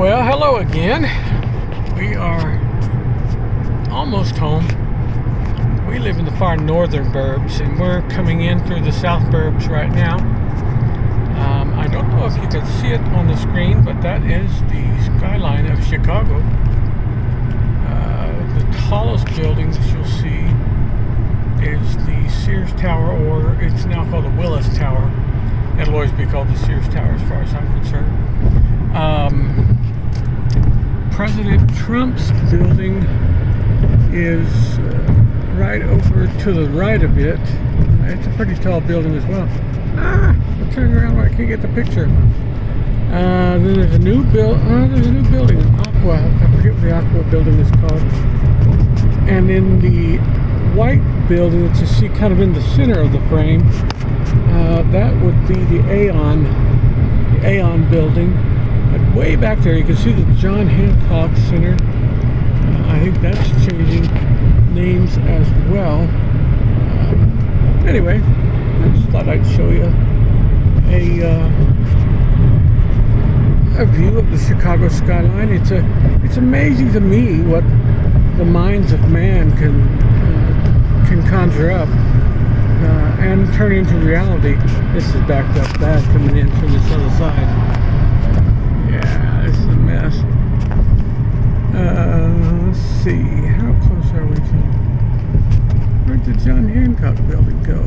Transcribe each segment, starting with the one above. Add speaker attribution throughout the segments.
Speaker 1: Well, hello again. We are almost home. We live in the far northern burbs, and we're coming in through the south burbs right now. I don't know if you can see it on the screen, but that is the skyline of Chicago. The tallest buildings you'll see is the Sears Tower, or it's now called the Willis Tower. It'll always be called the Sears Tower as far as I'm concerned. President Trump's building is right over to the right of it. It's a pretty tall building as well. I'm turning around where I can't get the picture. Then there's a new building, Aqua. I forget what the Aqua building is called. And in the white building that you see kind of in the center of the frame, that would be the Aon building. But way back there, you can see the John Hancock Center. I think that's changing names as well. Anyway, I just thought I'd show you a view of the Chicago skyline. It's amazing to me what the minds of man can conjure up and turn into reality. This is backed up bad coming in from this other side. Yeah, this is a mess. Let's see, how close are we to? Where'd the John Hancock building go?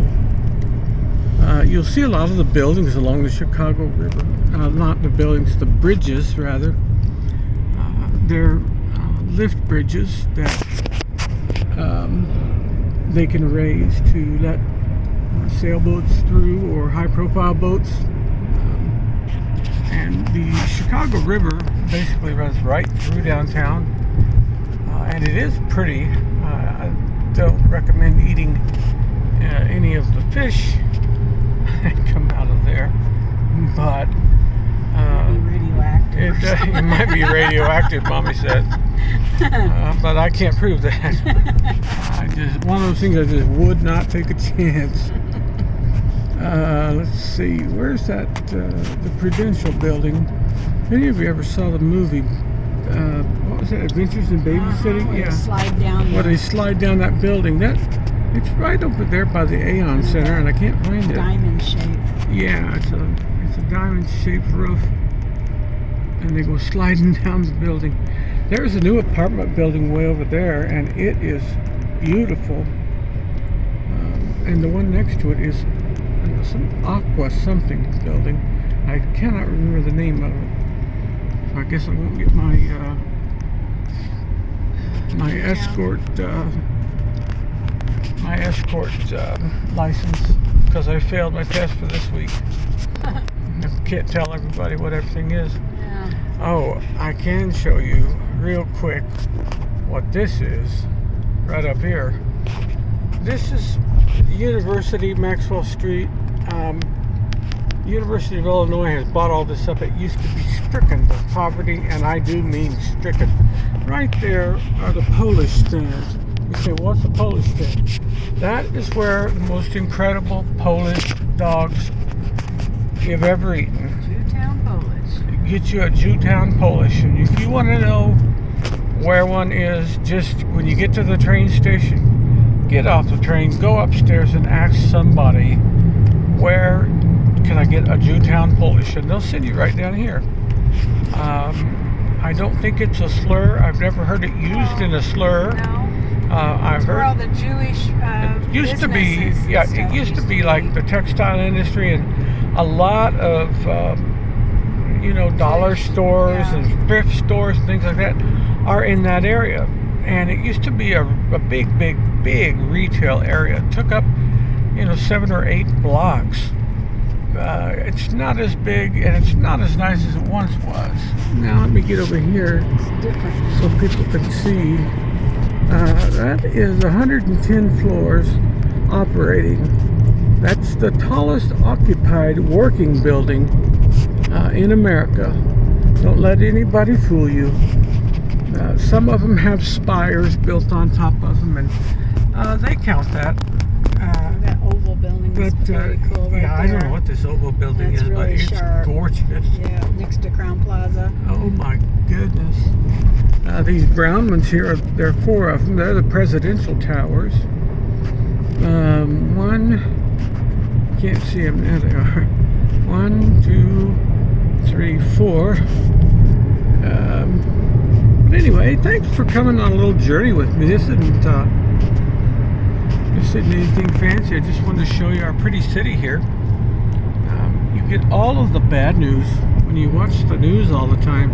Speaker 1: You'll see a lot of the buildings along the Chicago River. Not the buildings, the bridges rather. They're lift bridges that they can raise to let sailboats through or high-profile boats. And the Chicago River basically runs right through downtown, and it is pretty. I don't recommend eating any of the fish that come out of there, but it might be radioactive, Mommy said, but I can't prove that. One of those things I just would not take a chance. Let's see, where's that, the Prudential building? If any of you ever saw the movie, what was that, Adventures in Babysitting?
Speaker 2: Yeah. Slide down.
Speaker 1: Where they slide down that building. It's right over there by the Aon Center, and I can't find it.
Speaker 2: Diamond shape.
Speaker 1: Yeah, it's a diamond-shaped roof, and they go sliding down the building. There's a new apartment building way over there, and it is beautiful. And the one next to it is some Aqua something building. I cannot remember the name of it. So I guess I won't get my escort license because I failed my test for this week. I can't tell everybody what everything is.
Speaker 2: Yeah.
Speaker 1: Oh, I can show you real quick what this is right up here. This is University, Maxwell Street. University of Illinois has bought all this up. It used to be stricken with poverty, and I do mean stricken. Right there are the Polish stands. You say, what's a Polish stand? That is where the most incredible Polish dogs you've ever eaten.
Speaker 2: Jewtown Polish.
Speaker 1: Get you a Jewtown Polish. And if you want to know where one is, just when you get to the train station, get off the train, go upstairs and ask somebody, where can I get a Jewtown Polish? And they'll send you right down here. I don't think it's a slur. I've never heard it used in a slur.
Speaker 2: No.
Speaker 1: I've heard
Speaker 2: where all the Jewish
Speaker 1: it used to be,
Speaker 2: businesses
Speaker 1: yeah,
Speaker 2: and
Speaker 1: it
Speaker 2: stuff
Speaker 1: used to be like the textile industry, and a lot of dollar stores and thrift stores and things like that are in that area. And it used to be a big retail area. It took up 7 or 8 blocks. It's not as big, and it's not as nice as it once was. Now let me get over here so people can see. That is 110 floors operating. That's the tallest occupied working building in America. Don't let anybody fool you. Some of them have spires built on top of them, and they count that.
Speaker 2: That oval building building's very cool right
Speaker 1: yeah, I don't
Speaker 2: there.
Speaker 1: know what this oval building
Speaker 2: That's
Speaker 1: is, but
Speaker 2: really
Speaker 1: it's
Speaker 2: sharp.
Speaker 1: gorgeous.
Speaker 2: Yeah, next to Crown Plaza.
Speaker 1: Oh my goodness. These brown ones here, there are 4 of them. They're the presidential towers. One, can't see them, there they are. 1, 2, 3, 4. But anyway, thanks for coming on a little journey with me. This isn't anything fancy. I just wanted to show you our pretty city here. You get all of the bad news when you watch the news all the time.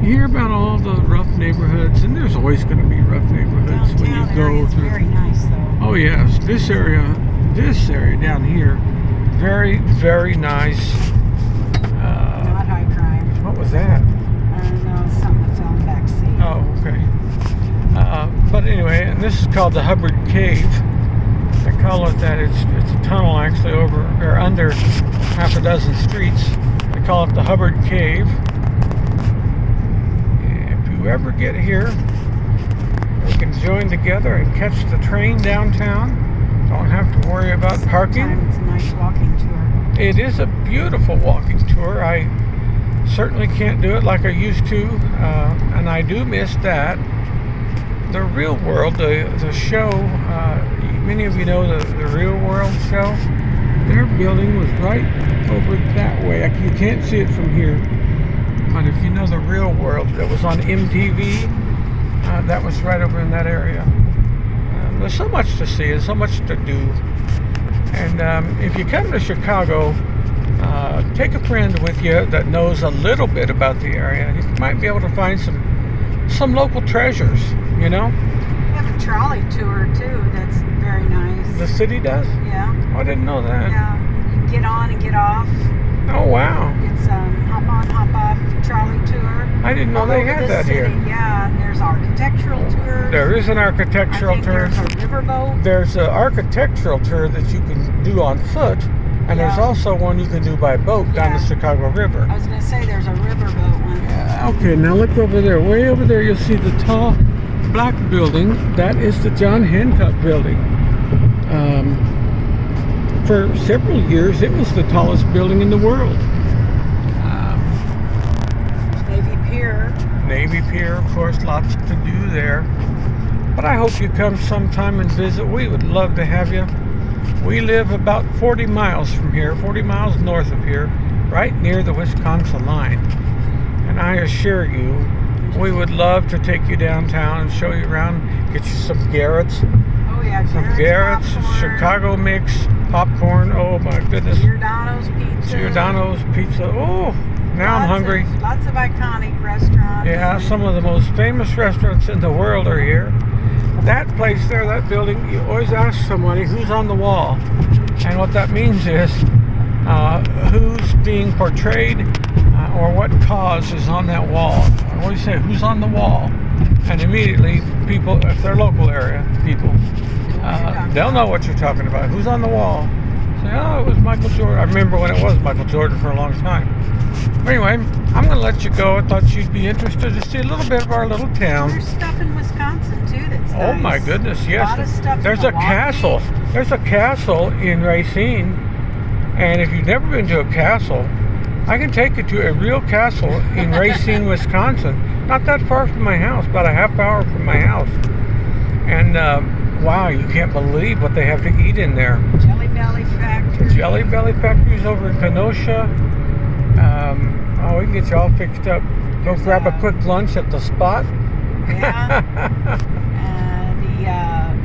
Speaker 1: You hear about all the rough neighborhoods, and there's always going to be rough neighborhoods when you
Speaker 2: Downtown
Speaker 1: go
Speaker 2: area is
Speaker 1: through.
Speaker 2: very nice though.
Speaker 1: Oh yes, this area down here, very, very nice.
Speaker 2: Not high crime.
Speaker 1: What was that?
Speaker 2: I don't know, something that fell in the back seat.
Speaker 1: Oh, okay. But anyway, and this is called the Hubbard Cave. They call it that. It's a tunnel actually over or under half a dozen streets. They call it the Hubbard Cave. If you ever get here, we can join together and catch the train downtown. Don't have to worry about parking.
Speaker 2: Sometimes it's a nice walking tour.
Speaker 1: It is a beautiful walking tour. I certainly can't do it like I used to, and I do miss that. The Real World, the show, many of you know the Real World show. Their building was right over that way. You can't see it from here, but if you know the Real World, that was on MTV. That was right over in that area. There's so much to see and so much to do. And if you come to Chicago, take a friend with you that knows a little bit about the area. You might be able to find some local treasures, you know?
Speaker 2: We have a trolley tour too that's very nice.
Speaker 1: The city does?
Speaker 2: Yeah.
Speaker 1: Oh, I didn't know that.
Speaker 2: Yeah. You can get on and get off.
Speaker 1: Oh, wow.
Speaker 2: It's hop on, hop off trolley tour.
Speaker 1: I didn't know
Speaker 2: all
Speaker 1: they
Speaker 2: over
Speaker 1: had
Speaker 2: the
Speaker 1: that
Speaker 2: city.
Speaker 1: here.
Speaker 2: Yeah, and there's architectural tours.
Speaker 1: There is an
Speaker 2: I
Speaker 1: architectural
Speaker 2: think
Speaker 1: tour.
Speaker 2: there's a riverboat.
Speaker 1: There's an architectural tour that you can do on foot, and there's
Speaker 2: Yeah.
Speaker 1: also one you can do by boat down the
Speaker 2: Yeah.
Speaker 1: Chicago River.
Speaker 2: I was going to say there's a riverboat one.
Speaker 1: Okay, now look over there. Way over there, you'll see the tall black building. That is the John Hancock building. For several years, it was the tallest building in the world.
Speaker 2: Navy Pier.
Speaker 1: Navy Pier, of course, lots to do there. But I hope you come sometime and visit. We would love to have you. We live about 40 miles from here, 40 miles north of here, right near the Wisconsin line. And I assure you, we would love to take you downtown and show you around, get you some Garrett's,
Speaker 2: Oh yeah,
Speaker 1: some Garrett's,
Speaker 2: popcorn,
Speaker 1: Chicago mix, popcorn. Oh my goodness.
Speaker 2: Giordano's Pizza.
Speaker 1: Giordano's Pizza. Oh, now I'm hungry.
Speaker 2: Lots of iconic restaurants.
Speaker 1: Yeah, some of the most famous restaurants in the world are here. That place there, that building, you always ask somebody who's on the wall. And what that means is who's being portrayed or what cause is on that wall. I always say, who's on the wall? And immediately people, if they're local area people, they'll know what you're talking about. Who's on the wall? Say, oh, it was Michael Jordan. I remember when it was Michael Jordan for a long time. Anyway, I'm going to let you go. I thought you'd be interested to see a little bit of our little town.
Speaker 2: There's stuff in Wisconsin too that's
Speaker 1: Oh
Speaker 2: nice.
Speaker 1: my goodness, yes.
Speaker 2: A lot of stuff in
Speaker 1: There's a
Speaker 2: Milwaukee.
Speaker 1: castle. There's a castle in Racine. And if you've never been to a castle, I can take you to a real castle in Racine, Wisconsin. Not that far from my house, about a half hour from my house. And wow, you can't believe what they have to eat in there.
Speaker 2: Jelly Belly Factory.
Speaker 1: Jelly Belly Factory's over in Kenosha. Oh, we can get you all fixed up. Go grab a quick lunch at the Spot.
Speaker 2: Yeah.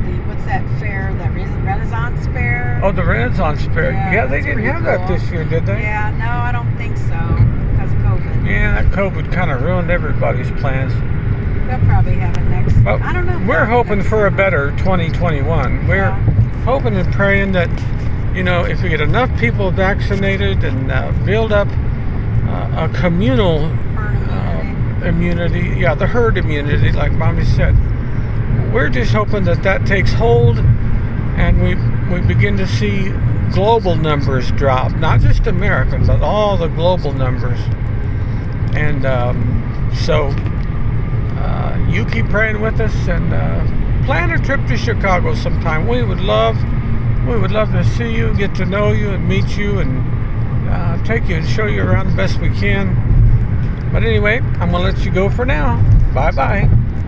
Speaker 2: The what's that fair? That Renaissance Fair.
Speaker 1: Oh, the Renaissance Fair. Yeah, they
Speaker 2: that's
Speaker 1: didn't
Speaker 2: pretty
Speaker 1: have that
Speaker 2: cool.
Speaker 1: this year, did they?
Speaker 2: Yeah, no, I don't think so because of COVID.
Speaker 1: Yeah, that COVID kind of ruined everybody's plans.
Speaker 2: They'll probably have it next.
Speaker 1: But
Speaker 2: I don't know. if
Speaker 1: we're
Speaker 2: they'll have it
Speaker 1: hoping
Speaker 2: next
Speaker 1: for a
Speaker 2: summer.
Speaker 1: better 2021. We're
Speaker 2: Yeah.
Speaker 1: hoping and praying that, you know, if we get enough people vaccinated and build up a communal
Speaker 2: Herd
Speaker 1: immunity, yeah, the herd immunity, like Mommy said. We're just hoping that that takes hold and we begin to see global numbers drop, not just American, but all the global numbers. And so you keep praying with us and plan a trip to Chicago sometime. We would love We would love to see you, get to know you, and meet you, and take you and show you around the best we can. But anyway, I'm going to let you go for now. Bye-bye.